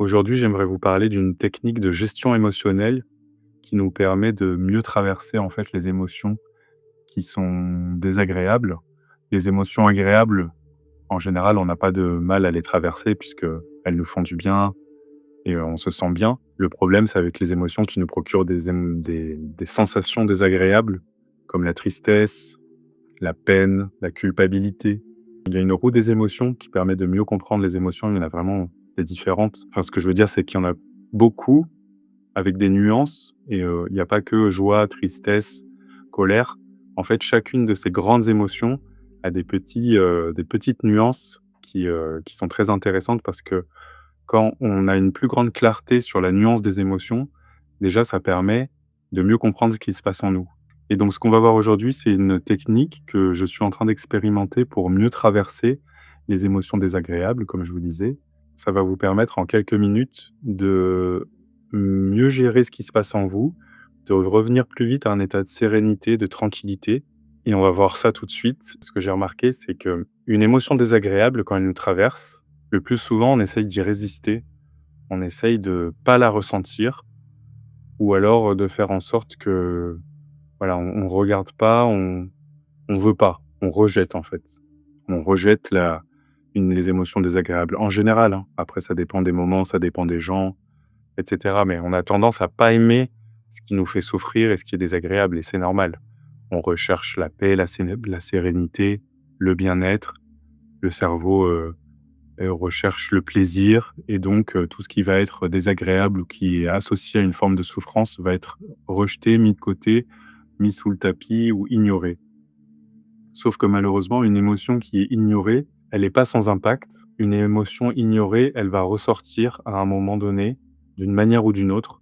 Aujourd'hui, j'aimerais vous parler d'une technique de gestion émotionnelle qui nous permet de mieux traverser en fait les émotions qui sont désagréables. Les émotions agréables, en général, on n'a pas de mal à les traverser puisque elles nous font du bien et on se sent bien. Le problème, c'est avec les émotions qui nous procurent des sensations désagréables comme la tristesse, la peine, la culpabilité. Il y a une roue des émotions qui permet de mieux comprendre les émotions. Il y en a vraiment des différentes. Enfin, ce que je veux dire, c'est qu'il y en a beaucoup avec des nuances et il n'y a pas que joie, tristesse, colère. En fait, chacune de ces grandes émotions a des petites nuances qui sont très intéressantes parce que quand on a une plus grande clarté sur la nuance des émotions, déjà ça permet de mieux comprendre ce qui se passe en nous. Et donc ce qu'on va voir aujourd'hui, c'est une technique que je suis en train d'expérimenter pour mieux traverser les émotions désagréables, comme je vous disais. Ça va vous permettre en quelques minutes de mieux gérer ce qui se passe en vous, de revenir plus vite à un état de sérénité, de tranquillité. Et on va voir ça tout de suite. Ce que j'ai remarqué, c'est que une émotion désagréable, quand elle nous traverse, le plus souvent, on essaye d'y résister. On essaye de pas la ressentir ou alors, de faire en sorte que, voilà, on regarde pas, on veut pas, on rejette, en fait. On rejette les émotions désagréables, en général, hein. Après, ça dépend des moments, ça dépend des gens et cetera, mais on a tendance à pas aimer ce qui nous fait souffrir et ce qui est désagréable et c'est normal. On recherche la paix, la sérénité, le bien-être. Le cerveau, recherche le plaisir et donc tout ce qui va être désagréable ou qui est associé à une forme de souffrance va être rejeté, mis de côté, mis sous le tapis ou ignoré. Sauf que malheureusement, une émotion qui est ignorée, elle n'est pas sans impact. Une émotion ignorée, elle va ressortir à un moment donné, d'une manière ou d'une autre,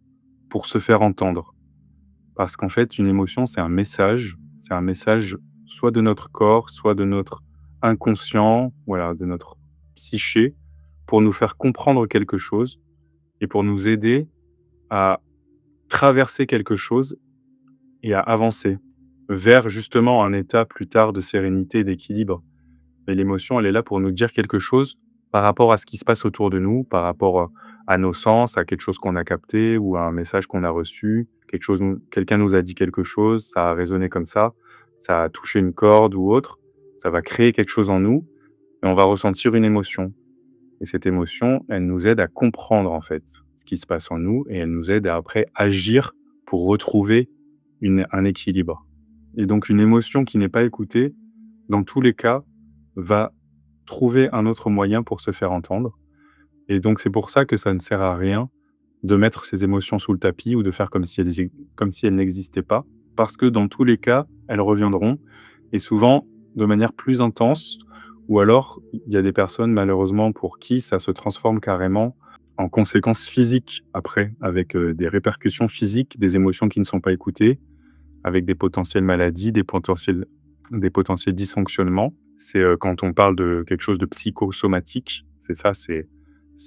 pour se faire entendre. Parce qu'en fait, une émotion, c'est un message soit de notre corps, soit de notre inconscient, voilà, de notre psyché, pour nous faire comprendre quelque chose et pour nous aider à traverser quelque chose et à avancer vers justement un état plus tard de sérénité et d'équilibre. Mais l'émotion, elle est là pour nous dire quelque chose par rapport à ce qui se passe autour de nous, par rapport, à nos sens, à quelque chose qu'on a capté ou à un message qu'on a reçu, quelqu'un nous a dit quelque chose, ça a résonné comme ça a touché une corde ou autre, ça va créer quelque chose en nous et on va ressentir une émotion et cette émotion, elle nous aide à comprendre, en fait, ce qui se passe en nous et elle nous aide à après agir pour retrouver un équilibre et donc une émotion qui n'est pas écoutée, dans tous les cas, va trouver un autre moyen pour se faire entendre et donc c'est pour ça que ça ne sert à rien de mettre ses émotions sous le tapis ou de faire comme si elles n'existaient pas. Parce que dans tous les cas, elles reviendront et souvent de manière plus intense ou alors il y a des personnes malheureusement pour qui ça se transforme carrément en conséquences physiques après, avec, des répercussions physiques, des émotions qui ne sont pas écoutées, avec des potentielles maladies, des potentiels dysfonctionnements. C'est, quand on parle de quelque chose de psychosomatique, c'est ça, c'est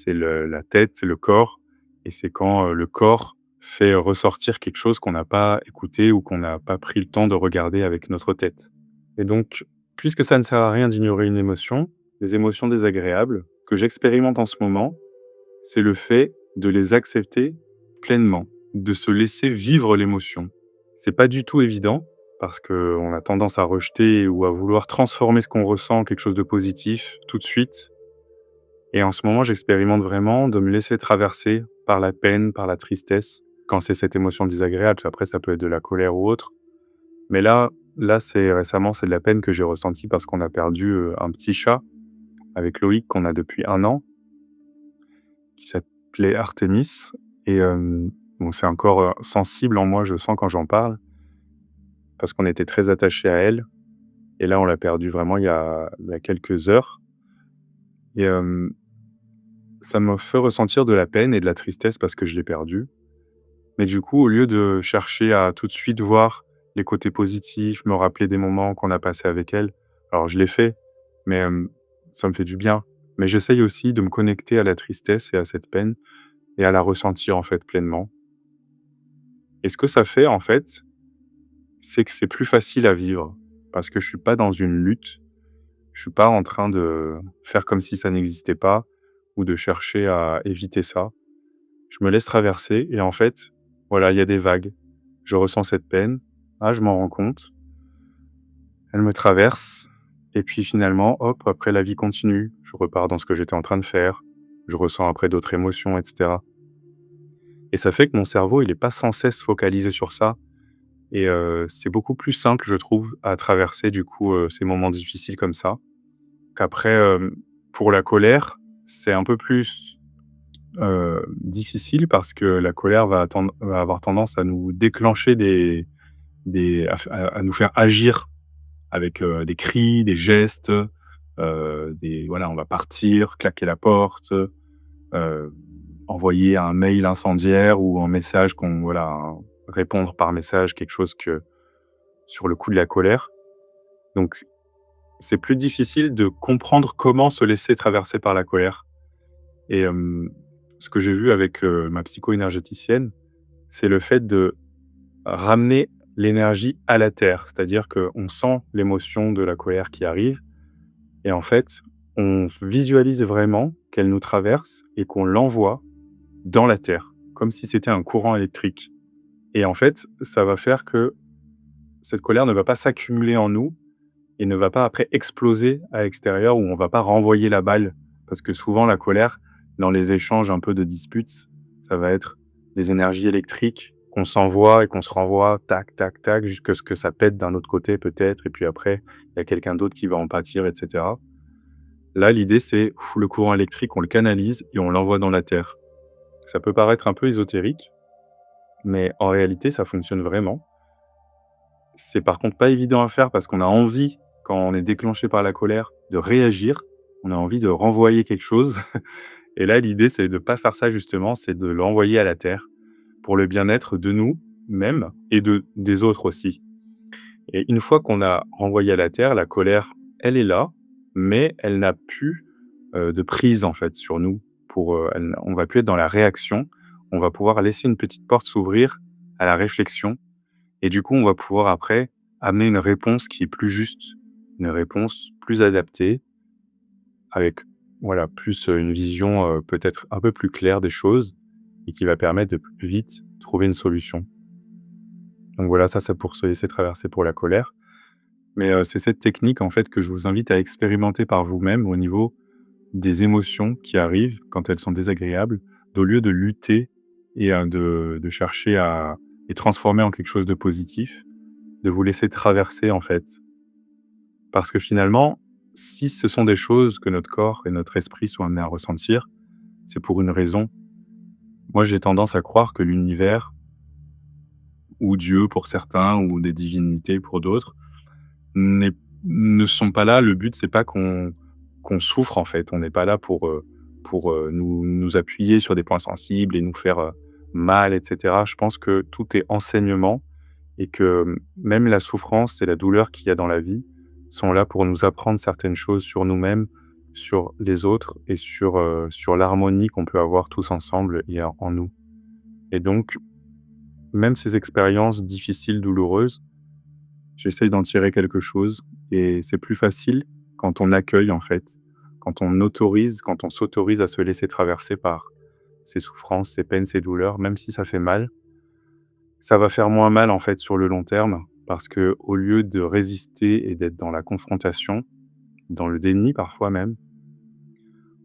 la tête, c'est le corps et c'est quand, le corps fait ressortir quelque chose qu'on n'a pas écouté ou qu'on n'a pas pris le temps de regarder avec notre tête et donc puisque ça ne sert à rien d'ignorer une émotion, les émotions désagréables que j'expérimente en ce moment, c'est le fait de les accepter pleinement, de se laisser vivre l'émotion. C'est pas du tout évident parce qu'on a tendance à rejeter ou à vouloir transformer ce qu'on ressent en quelque chose de positif tout de suite et en ce moment, j'expérimente vraiment de me laisser traverser par la peine, par la tristesse, quand c'est cette émotion désagréable. Après, ça peut être de la colère ou autre. Mais là, c'est récemment, c'est de la peine que j'ai ressentie parce qu'on a perdu, un petit chat avec Loïc qu'on a depuis 1 an, qui s'appelait Artémis et bon, c'est encore, sensible en moi, je sens quand j'en parle, parce qu'on était très attachés à elle et là, on l'a perdue vraiment il y a quelques heures et ça me fait ressentir de la peine et de la tristesse parce que je l'ai perdue. Mais du coup, au lieu de chercher à tout de suite voir les côtés positifs, me rappeler des moments qu'on a passés avec elle, alors je l'ai fait, mais ça me fait du bien. Mais j'essaye aussi de me connecter à la tristesse et à cette peine et à la ressentir, en fait, pleinement. Et ce que ça fait, en fait, c'est que c'est plus facile à vivre parce que je suis pas dans une lutte. Je suis pas en train de faire comme si ça n'existait pas ou de chercher à éviter ça. Je me laisse traverser et en fait, voilà, il y a des vagues. Je ressens cette peine. Ah, je m'en rends compte. Elle me traverse et puis finalement, hop, après la vie continue. Je repars dans ce que j'étais en train de faire. Je ressens après d'autres émotions et cetera et ça fait que mon cerveau, il est pas sans cesse focalisé sur ça et c'est beaucoup plus simple, je trouve, à traverser du coup, ces moments difficiles comme ça. Qu'après, pour la colère, c'est un peu plus, difficile parce que la colère va avoir tendance à nous déclencher des à nous faire agir avec, des cris, des gestes, des voilà, on va partir, claquer la porte, envoyer un mail incendiaire ou un message qu'on voilà, répondre par message, quelque chose que sur le coup de la colère. Donc c'est plus difficile de comprendre comment se laisser traverser par la colère et ce que j'ai vu avec, ma psycho-énergéticienne, c'est le fait de ramener l'énergie à la terre. C'est-à-dire qu'on sent l'émotion de la colère qui arrive et en fait, on visualise vraiment qu'elle nous traverse et qu'on l'envoie dans la terre, comme si c'était un courant électrique et en fait, ça va faire que cette colère ne va pas s'accumuler en nous et ne va pas après exploser à l'extérieur où on va pas renvoyer la balle. Parce que souvent la colère, dans les échanges un peu de disputes, ça va être des énergies électriques qu'on s'envoie et qu'on se renvoie tac, tac, tac, jusqu'à ce que ça pète d'un autre côté peut-être et puis après, il y a quelqu'un d'autre qui va en pâtir et cetera. Là, l'idée c'est, le courant électrique, on le canalise et on l'envoie dans la terre. Ça peut paraître un peu ésotérique, mais en réalité, ça fonctionne vraiment. C'est par contre pas évident à faire parce qu'on a envie, quand on est déclenché par la colère, de réagir. On a envie de renvoyer quelque chose et là, l'idée, c'est de pas faire ça justement, c'est de l'envoyer à la terre pour le bien-être de nous-mêmes et des autres aussi et une fois qu'on a renvoyé à la terre, la colère, elle est là, mais elle n'a plus, de prise en fait sur nous pour, elle on va plus être dans la réaction. On va pouvoir laisser une petite porte s'ouvrir à la réflexion et du coup, on va pouvoir après amener une réponse qui est plus juste, une réponse plus adaptée avec, voilà, plus, une vision, peut-être un peu plus claire des choses et qui va permettre de plus vite trouver une solution. Donc voilà, ça pour se laisser traverser pour la colère. Mais, c'est cette technique en fait que je vous invite à expérimenter par vous-même au niveau des émotions qui arrivent quand elles sont désagréables, au lieu de lutter et de chercher à les transformer en quelque chose de positif, de vous laisser traverser en fait. Parce que finalement, si ce sont des choses que notre corps et notre esprit sont amenés à ressentir, c'est pour une raison. Moi, j'ai tendance à croire que l'univers ou Dieu pour certains ou des divinités pour d'autres, n'est ne sont pas là. Le but, c'est pas qu'on souffre, en fait. On n'est pas là pour, nous appuyer sur des points sensibles et nous faire, mal et cetera. Je pense que tout est enseignement et que, même la souffrance et la douleur qu'il y a dans la vie sont là pour nous apprendre certaines choses sur nous-mêmes, sur les autres et sur l'harmonie qu'on peut avoir tous ensemble et en nous et donc même ces expériences difficiles, douloureuses, j'essaye d'en tirer quelque chose et c'est plus facile quand on accueille, en fait, quand on s'autorise à se laisser traverser par ces souffrances, ces peines, ces douleurs, même si ça fait mal. Ça va faire moins mal, en fait, sur le long terme parce que au lieu de résister et d'être dans la confrontation, dans le déni parfois même,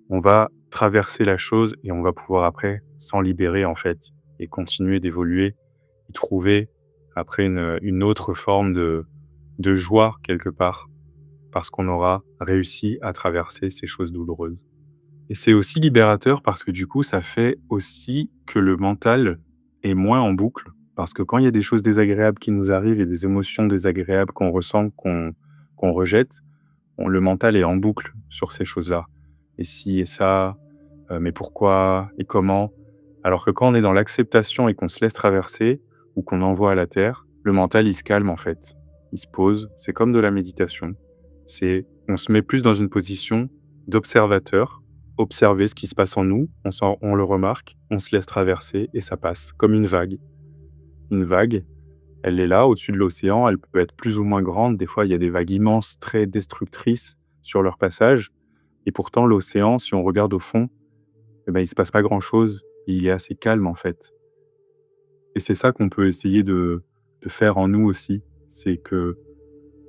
on va traverser la chose et on va pouvoir après s'en libérer, en fait et continuer d'évoluer et trouver après une autre forme de joie quelque part, parce qu'on aura réussi à traverser ces choses douloureuses. Et c'est aussi libérateur parce que du coup, ça fait aussi que le mental est moins en boucle. Parce que quand il y a des choses désagréables qui nous arrivent et des émotions désagréables qu'on ressent, qu'on rejette, le mental est en boucle sur ces choses-là. Et si et ça, mais pourquoi et comment? Alors que quand on est dans l'acceptation et qu'on se laisse traverser ou qu'on envoie à la terre, le mental, il se calme en fait. Il se pose, c'est comme de la méditation. On se met plus dans une position d'observateur, observer ce qui se passe en nous, on le remarque, on se laisse traverser et ça passe comme une vague. Une vague, elle est là au-dessus de l'océan, elle peut être plus ou moins grande. Des fois, il y a des vagues immenses, très destructrices sur leur passage et pourtant l'océan, si on regarde au fond, eh ben, il se passe pas grand-chose. il est assez calme, en fait. Et c'est ça qu'on peut essayer de faire en nous aussi. C'est que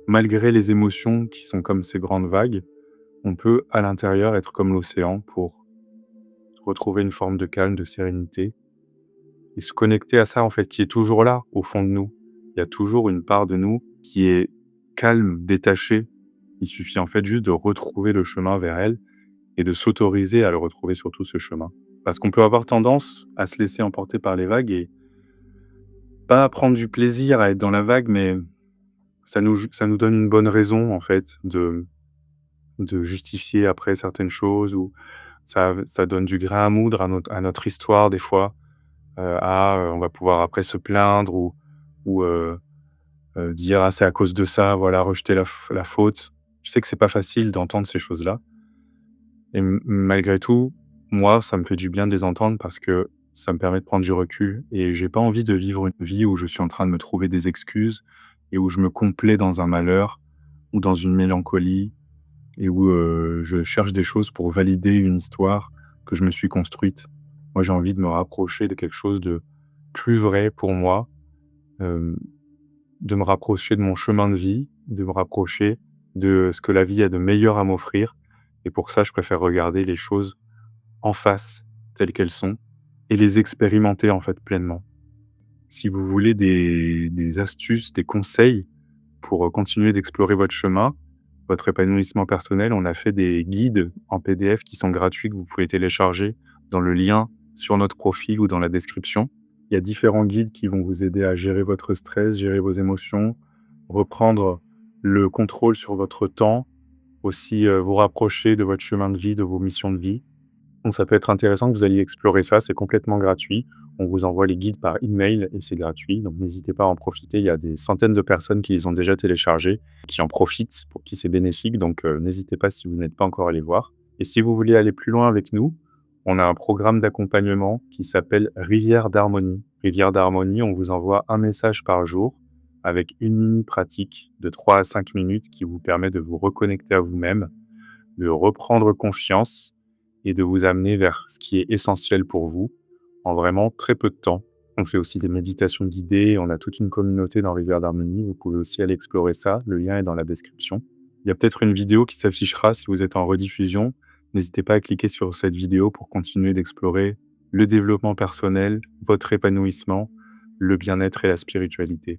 malgré les émotions qui sont comme ces grandes vagues, on peut à l'intérieur être comme l'océan pour retrouver une forme de calme, de sérénité et se connecter à ça, en fait, qui est toujours là, au fond de nous. Il y a toujours une part de nous qui est calme, détachée. Il suffit, en fait, juste de retrouver le chemin vers elle et de s'autoriser à le retrouver, surtout ce chemin. Parce qu'on peut avoir tendance à se laisser emporter par les vagues et pas prendre du plaisir à être dans la vague, mais ça nous donne une bonne raison, en fait, de justifier après certaines choses ou ça donne du grain à moudre à notre histoire des fois. On va pouvoir après se plaindre ou dire: «Ah, c'est à cause de ça», voilà, rejeter la faute. Je sais que c'est pas facile d'entendre ces choses-là et malgré tout, moi, ça me fait du bien de les entendre parce que ça me permet de prendre du recul et j'ai pas envie de vivre une vie où je suis en train de me trouver des excuses et où je me complais dans un malheur ou dans une mélancolie et où je cherche des choses pour valider une histoire que je me suis construite. Moi, j'ai envie de me rapprocher de quelque chose de plus vrai pour moi, hem, de me rapprocher de mon chemin de vie, de me rapprocher de ce que la vie a de meilleur à m'offrir et pour ça, je préfère regarder les choses en face, telles qu'elles sont et les expérimenter, en fait, pleinement. Si vous voulez des astuces, des conseils pour, continuer d'explorer votre chemin, votre épanouissement personnel, on a fait des guides en PDF qui sont gratuits que vous pouvez télécharger dans le lien sur notre profil ou dans la description. Il y a différents guides qui vont vous aider à gérer votre stress, gérer vos émotions, reprendre le contrôle sur votre temps, aussi, vous rapprocher de votre chemin de vie, de vos missions de vie. Donc ça peut être intéressant que vous alliez explorer ça, c'est complètement gratuit. On vous envoie les guides par email et c'est gratuit, donc n'hésitez pas à en profiter. Il y a des centaines de personnes qui les ont déjà téléchargés, qui en profitent, pour qui c'est bénéfique, donc n'hésitez pas si vous n'êtes pas encore allé voir. Et si vous voulez aller plus loin avec nous, on a un programme d'accompagnement qui s'appelle Rivière d'harmonie. Rivière d'harmonie, on vous envoie un message par jour avec une mini pratique de 3 à 5 minutes qui vous permet de vous reconnecter à vous-même, de reprendre confiance et de vous amener vers ce qui est essentiel pour vous en vraiment très peu de temps. On fait aussi des méditations guidées, on a toute une communauté dans Rivière d'Harmonie, vous pouvez aussi aller explorer ça, le lien est dans la description. Il y a peut-être une vidéo qui s'affichera si vous êtes en rediffusion. N'hésitez pas à cliquer sur cette vidéo pour continuer d'explorer le développement personnel, votre épanouissement, le bien-être et la spiritualité.